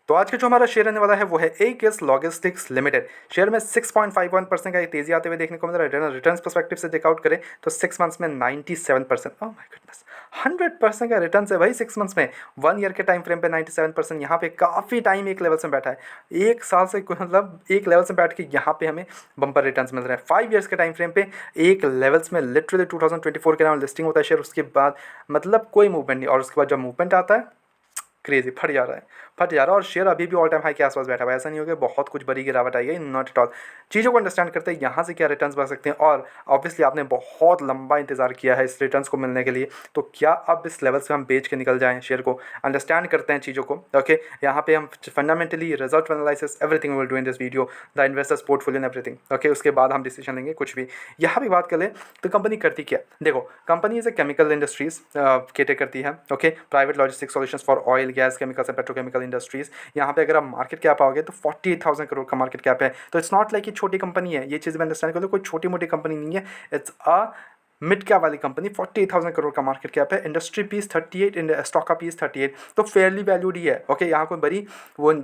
तो आज का जो हमारा शेयर रहने वाला है वो है एकेएस लॉजिस्टिक्स लिमिटेड। शेयर में 6.51% का एक तेजी आते हुए देखने को मिल रहा है। रिटर्न्स पर्सपेक्टिव से चेकआउट करें तो 6 मंथ्स में 97%, ओह माय गुडनेस, 100% का रिटर्न है भाई 6 मंथ्स में। 1 ईयर के टाइम फ्रेम पे 97%। यहाँ पे काफ़ी टाइम एक लेवल से बैठा है, एक साल से मतलब एक लेवल से बैठ के यहाँ पे हमें बम्पर रिटर्न्स मिल रहे हैं। 5 ईयर्स के टाइम फ्रेम पे एक लेवल्स में लिटरली 2024 के नाम लिस्टिंग होता है शेयर, उसके बाद मतलब कोई मूवमेंट नहीं, और उसके बाद जब मूवमेंट आता है क्रेजी फट जा रहा है, फट जा रहा है। और शेयर अभी भी ऑल टाइम हाई के आसपास बैठा हुआ है, ऐसा नहीं हो गया बहुत कुछ बड़ी गिरावट आई है, नॉट एट ऑल। चीज़ों को अंडरस्टैंड करते हैं यहाँ से क्या रिटर्न्स बढ़ सकते हैं। और ऑब्वियसली आपने बहुत लंबा इंतजार किया है इस रिटर्न्स को मिलने के लिए, तो क्या अब इस लेवल से हम बेच के निकल जाएं शेयर को। अंडरस्टैंड करते हैं चीज़ों को। ओके, यहाँ पे हम fundamentally result analysis everything will do in this video, the investors portfolio and everything. Okay, उसके बाद हम डिसीजन लेंगे कुछ भी। यहाँ भी बात करें तो कंपनी करती क्या, देखो company is a chemical industries cater करती है। Okay, private logistic solutions for oil gas chemicals and petrochemical industries. यहाँ पे अगर आप मार्केट कैप आओगे तो 48,000 करोड़ का मार्केट कैप है। तो इट्स नॉट लाइक ये छोटी कंपनी है, ये चीज़ में अंडरस्टैंड कर लो, कोई छोटी मोटी कंपनी नहीं है, इट्स अ मिड कैप वाली कंपनी। 48,000 करोड़ का मार्केट कैप है, इंडस्ट्री पीस 38, स्टॉक का पीस 38, तो फेयरली वैल्यूड ही है। ओके, यहाँ कोई बड़ी वो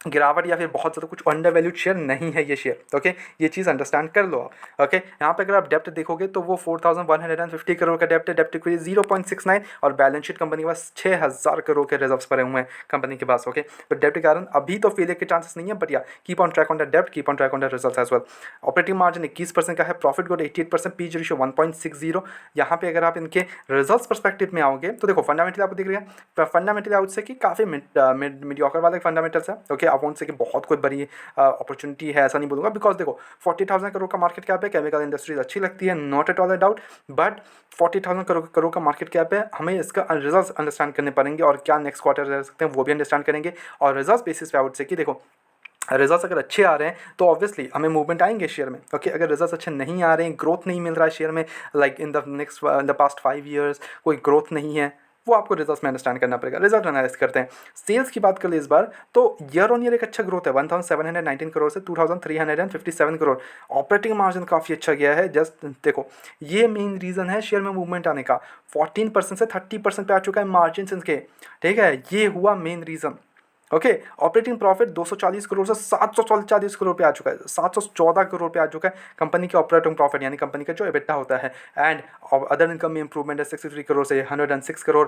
गिरावट या फिर बहुत ज़्यादा कुछ अंडर वैल्यूड शेयर नहीं है ये शेयर। ओके, ये चीज़ अंडरस्टैंड कर लो आप। ओके, यहाँ पे अगर आप डेप्ट देखोगे तो वो 4,150 करोड़ का डेप्ट है, डेप्ट इक्विटी 0.69, और बैलेंस शीट कंपनी के पास 6,000 करोड़ के रिजर्व्स पड़े हुए हैं कंपनी के पास। ओके, तो डेप्ट के कारण अभी तो फेलियर के चांसेस नहीं है, but yeah keep on track on the डेप्ट, keep on track on the results as well. Operating margin 21% का है, प्रॉफिट ग्रोथ 88%, पीच रेशियो 1.60। यहाँ पे अगर आप इनके रिजल्ट्स परस्पेक्टिव में आओगे तो देखो फंडामेंटली आपको दिख रही है, फंडामेंटली आउट से कि काफ़ी मीडियोकर वाले फंडामेंटल्स है। ओके, आप उनसे कि बहुत कोई बड़ी अपॉर्चुनिटी है ऐसा नहीं बोलूँगा, बिकॉज देखो 40,000 करोड़ का मार्केट कैप है, केमिकल इंडस्ट्रीज अच्छी लगती है, not at all a doubt, but 40,000 crore का मार्केट कैप है, हमें इसका रिजल्ट्स अंडरस्टैंड करने पड़ेंगे और क्या नेक्स्ट क्वार्टर रह सकते हैं वो भी अंडरस्टैंड करेंगे। और रिजल्ट्स बेसिस पे आउट से कि देखो रिजल्ट्स अगर अच्छे आ रहे हैं तो ऑब्वियसली हमें मूवमेंट आएंगे शेयर में। ओके, अगर रिजल्ट्स अच्छे नहीं आ रहे हैं, ग्रोथ नहीं मिल रहा है शेयर में, like in the past 5 years कोई ग्रोथ नहीं है, वो आपको रिजल्ट्स में अंडरस्टैंड करना पड़ेगा। रिजल्ट एनालाइज करते हैं। सेल्स की बात कर ले इस बार तो ईयर ऑन ईयर एक अच्छा ग्रोथ है, 1,719 करोड़ से 2,357 करोड़। ऑपरेटिंग मार्जिन काफ़ी अच्छा गया है। जस्ट देखो ये मेन रीज़न है शेयर में मूवमेंट आने का, 14% से 30% पे आ चुका है मार्जिन इनके, ठीक है, ये हुआ main reason. Okay, operating profit 240 crore से 740 करोड़ पे आ चुका है, 714 करोड़ पे आ चुका है कंपनी के ऑपरेटिंग प्रॉफिट, यानी कंपनी का जो एबिटा होता है। एंड अदर इनकम में इंप्रूवमेंट है 63 करोड़ से 106 crore.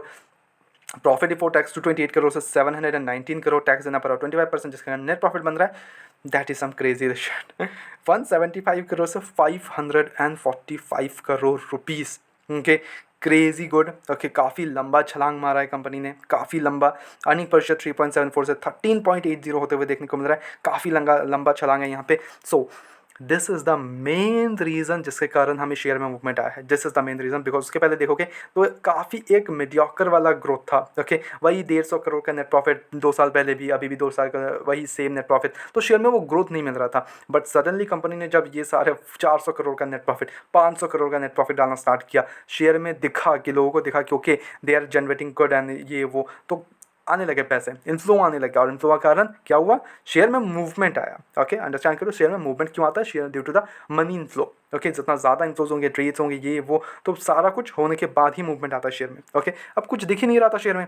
Profit before tax 228 crore से 719 करोड़, टैक्स देना पड़ा 25%, जिसका नेट प्रॉफिट बन रहा है that is some crazy shit 175 crore से 545 crore rupees. Okay, crazy good. Okay, काफ़ी लंबा छलांग मारा है कंपनी ने, काफ़ी लंबा। अर्निंग पर शेयर 3.74 से 13.80 होते हुए देखने को मिल रहा है, काफ़ी लंबा छलांग है यहाँ पे। So this is the main reason जिसके कारण हमें शेयर में मूवमेंट आया है। This is the main reason because उसके पहले देखोगे तो काफ़ी एक मीडियोकर वाला ग्रोथ था। ओके, वही 150 करोड़ का नेट प्रॉफिट 2 साल पहले भी, अभी भी 2 साल का वही सेम नेट प्रॉफिट, तो शेयर में वो ग्रोथ नहीं मिल रहा था। बट सडनली कंपनी ने जब ये सारे 400 करोड़ का नेट प्रॉफिट, 500 करोड़ का नेट प्रॉफिट डालना स्टार्ट किया, शेयर में दिखा कि लोगों को दिखा कि okay they are generating good and ये वो, तो आने लगे पैसे, इन्फ्लो आने लगे, और इन्फ्लो का कारण क्या हुआ, शेयर में मूवमेंट आया। ओके, अंडरस्टैंड करो शेयर में मूवमेंट क्यों आता है, share due to the money inflow. Okay, जितना ज़्यादा इन्फ्लोज होंगे, ट्रेड्स होंगे, ये वो, तो सारा कुछ होने के बाद ही मूवमेंट आता है शेयर में। ओके, अब कुछ दिख ही नहीं रहा था शेयर में,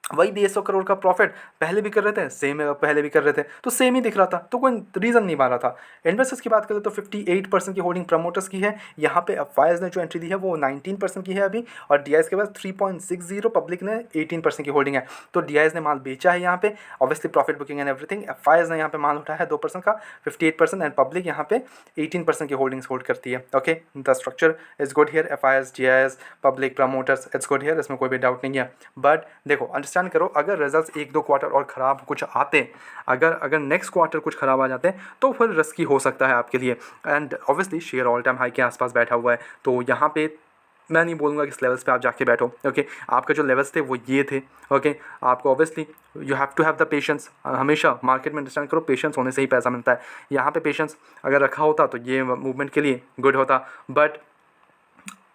वही 150 करोड़ का प्रॉफिट पहले भी कर रहे थे, सेम पहले भी कर रहे थे, तो सेम ही दिख रहा था, तो कोई रीज़न नहीं बन रहा था। इन्वेस्टर्स की बात करें तो 58% की होल्डिंग प्रमोटर्स की है। यहाँ पे एफआईएस ने जो एंट्री दी है वो 19% की है अभी, और डीआईएस के पास 3.60, पब्लिक ने 18% की होल्डिंग है। तो डीआईएस ने माल बेचा है यहाँ पे, obviously profit booking and everything. FIS ने यहाँ पे माल उठाया है 2% का, 58%, एंड पब्लिक यहाँ पे 18% की होल्डिंग्स होल्ड करती है। Okay, the structure is good here, FIS, DIIs, public, promoters, it's good here, इसमें कोई भी डाउट नहीं है। बट देखो अंडरस्टैंड करो, अगर रिजल्ट्स 1-2 क्वार्टर और ख़राब कुछ आते, अगर नेक्स्ट क्वार्टर कुछ ख़राब आ जाते तो फिर रिस्की हो सकता है आपके लिए। And obviously share all time high के आसपास बैठा हुआ है, तो यहाँ पे मैं नहीं बोलूँगा कि इस लेवल्स पे आप जाके बैठो। ओके, आपके जो लेवल्स थे वो ये थे। ओके, आपको obviously you have to have the patience. हमेशा मार्केट में अंडरस्टैंड करो, पेशेंस होने से ही पैसा मिलता है। यहाँ पे पेशेंस अगर रखा होता तो ये मूवमेंट के लिए गुड होता, but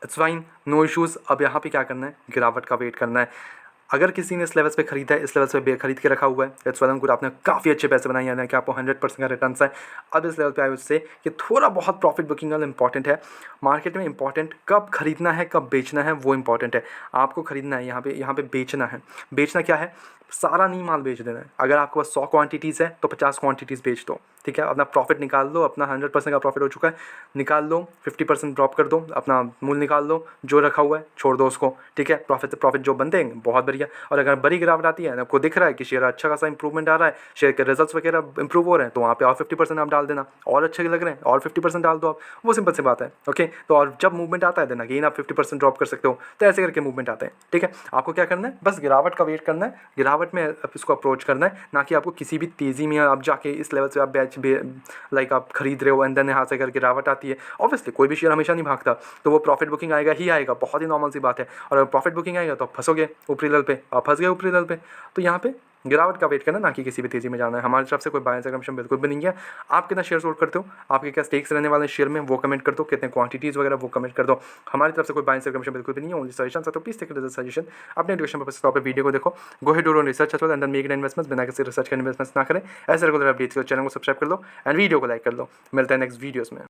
it's fine, no issues. अब यहाँ पे क्या करना है, गिरावट का वेट करना है। अगर किसी ने इस लेवल्स पे खरीदा है, इस लेवल्स पे खरीद के रखा हुआ है, इट्स वेल एंड गुड, आपने काफ़ी अच्छे पैसे बनाए हैं कि आपको 100% का रिटर्न है। अब इस लेवल पे आई उससे कि थोड़ा बहुत प्रॉफिट बुकिंग वाला इंपॉर्टेंट है मार्केट में। इंपॉर्टेंट कब खरीदना है, कब बेचना है, वो इंपॉर्टेंट है। आपको खरीदना है, यहाँ पे बेचना है। बेचना क्या है, सारा नहीं माल बेच देना है। अगर आपके पास 100 क्वांटिटीज़ है तो 50 क्वांटिटीज़ बेच दो, ठीक है। अपना प्रॉफिट निकाल लो, अपना 100% का प्रॉफिट हो चुका है, निकाल लो, 50% ड्रॉप कर दो, अपना मूल निकाल लो, जो रखा हुआ है छोड़ दो उसको, ठीक है। प्रॉफिट जो बनते हैं बहुत बढ़िया। और अगर बड़ी गिरावट आती है, आपको दिख रहा है कि शेयर अच्छा खासा इंप्रूवमेंट आ रहा है, शेयर के रिजल्ट्स वगैरह इंप्रूव हो रहे हैं, तो वहाँ पे और 50% आप डाल देना, और अच्छे लग रहे हैं और 50% डाल दो आप, वो सिंपल सी बात है, ओके। तो और जब मूवमेंट आता है देन अगेन आप 50% ड्रॉप कर सकते हो, तो ऐसे करके मूवमेंट आते हैं, ठीक है। आपको क्या करना है, बस गिरावट का वेट करना है, गिरावट में आप इसको अप्रोच करना है, ना कि आपको किसी भी तेज़ी में आप जाके इस लेवल से आप लाइक आप खरीद रहे हो एंड देन यहाँ से अगर गिरावट आती है, ऑब्वियसली कोई भी शेयर हमेशा नहीं भागता, तो वो प्रॉफिट बुकिंग आएगा ही आएगा, बहुत ही नॉर्मल सी बात है। और अगर प्रॉफिट बुकिंग आएगा तो आप फंसोगे ऊपरी लेवल पे, आप फंस गए ऊपरी लेवल पे, तो यहाँ पे गिरावट का वेट करना, ना कि किसी भी तेज़ी में जाना है। हमारी तरफ से कोई बाय कमीशन बिल्कुल भी नहीं है। आप कितना शेयर होल्ड करते हो, आपके क्या स्टेक्स रहने वाले शेयर में, वो कमेंट कर दो, कितने क्वांटिटीज़ वगैरह वो कमेंट कर दो। हमारी तरफ से कोई बाय कमीशन बिल्कुल भी नहीं है, ओनली सजेशन है, तो प्लीज़ टेक इट सजेशन। अपने एजुकेशन पर्पस पे वीडियो को देखो, go head do research and then make investments, बिना किसी रिसर्च के इन्वेस्टमेंट्स ना करें। ऐसे रेगुलर अपडेट्स को चैनल को सब्सक्राइब कर लो एंड वीडियो को लाइक कर लो। मिलते हैं नेक्स्ट वीडियोज़ में।